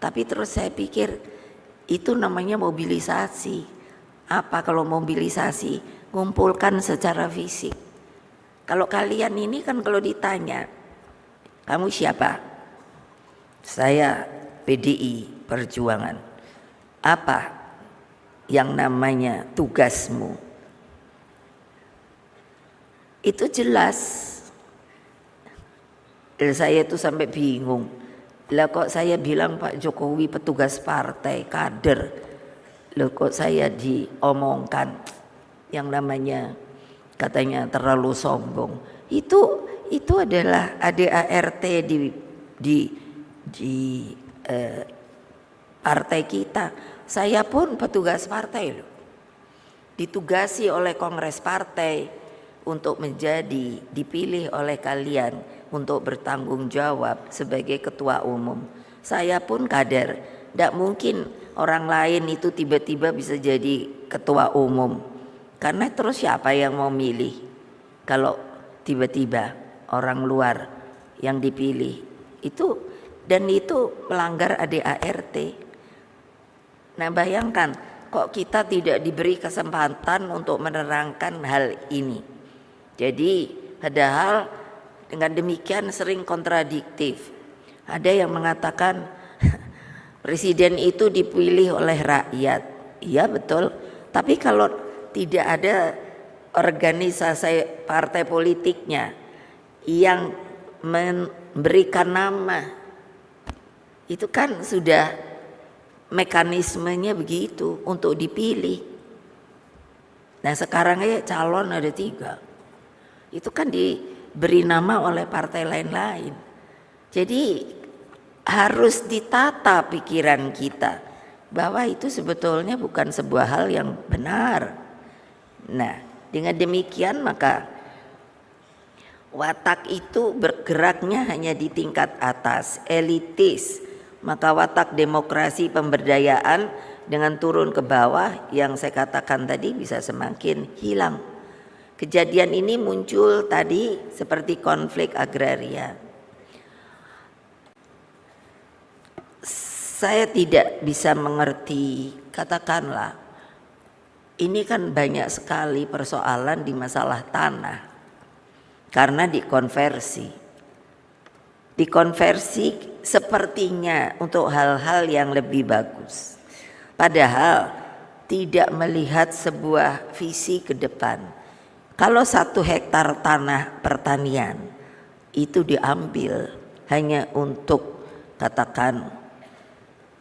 Tapi terus saya pikir itu namanya mobilisasi. Apa kalau mobilisasi? Ngumpulkan secara fisik. Kalau kalian ini kan kalau ditanya, kamu siapa? Saya PDI Perjuangan. Apa yang namanya tugasmu? Itu jelas. Saya itu sampai bingung. Lah kok saya bilang Pak Jokowi petugas partai, kader. Loh kok saya diomongkan yang namanya katanya terlalu sombong. Itu adalah ADART di partai kita. Saya pun petugas partai loh. Ditugasi oleh kongres partai untuk menjadi dipilih oleh kalian untuk bertanggung jawab sebagai ketua umum. Saya pun kader. Tidak mungkin orang lain itu tiba-tiba bisa jadi ketua umum. Karena terus siapa yang mau milih kalau tiba-tiba orang luar yang dipilih itu, dan itu melanggar ADART. Nah bayangkan kok kita tidak diberi kesempatan untuk menerangkan hal ini. Jadi padahal dengan demikian sering kontradiktif. Ada yang mengatakan presiden itu dipilih oleh rakyat. Iya betul, tapi kalau tidak ada organisasi partai politiknya yang memberikan nama, itu kan sudah mekanismenya begitu untuk dipilih. Nah sekarang calon ada 3, itu kan diberi nama oleh partai lain-lain. Jadi harus ditata pikiran kita bahwa itu sebetulnya bukan sebuah hal yang benar. Nah dengan demikian maka watak itu bergeraknya hanya di tingkat atas, elitis. Maka watak demokrasi pemberdayaan dengan turun ke bawah yang saya katakan tadi bisa semakin hilang. Kejadian ini muncul tadi seperti konflik agraria. Saya tidak bisa mengerti, katakanlah ini kan banyak sekali persoalan di masalah tanah karena dikonversi sepertinya untuk hal-hal yang lebih bagus, padahal tidak melihat sebuah visi ke depan. Kalau 1 hektar tanah pertanian itu diambil hanya untuk katakan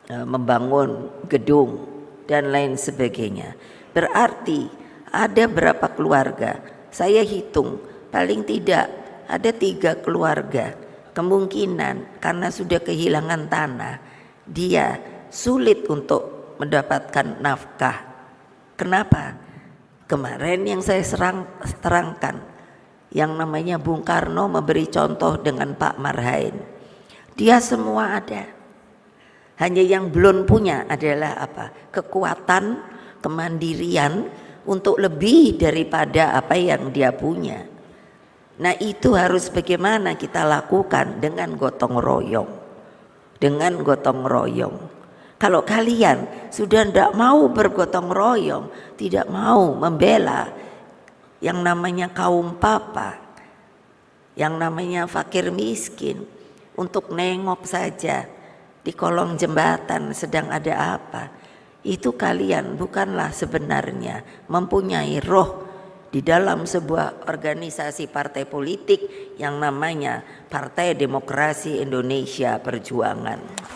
membangun gedung dan lain sebagainya, berarti ada berapa keluarga? Saya hitung paling tidak ada 3 keluarga kemungkinan karena sudah kehilangan tanah dia sulit untuk mendapatkan nafkah. Kenapa? Kemarin yang saya terangkan yang namanya Bung Karno memberi contoh dengan Pak Marhain, dia semua ada, hanya yang belum punya adalah apa? Kekuatan, kemandirian untuk lebih daripada apa yang dia punya. Nah itu harus bagaimana kita lakukan dengan gotong royong. Dengan gotong royong. Kalau kalian sudah tidak mau bergotong royong, tidak mau membela yang namanya kaum papa, yang namanya fakir miskin, untuk nengok saja di kolong jembatan sedang ada apa, itu kalian bukanlah sebenarnya mempunyai roh di dalam sebuah organisasi partai politik yang namanya Partai Demokrasi Indonesia Perjuangan.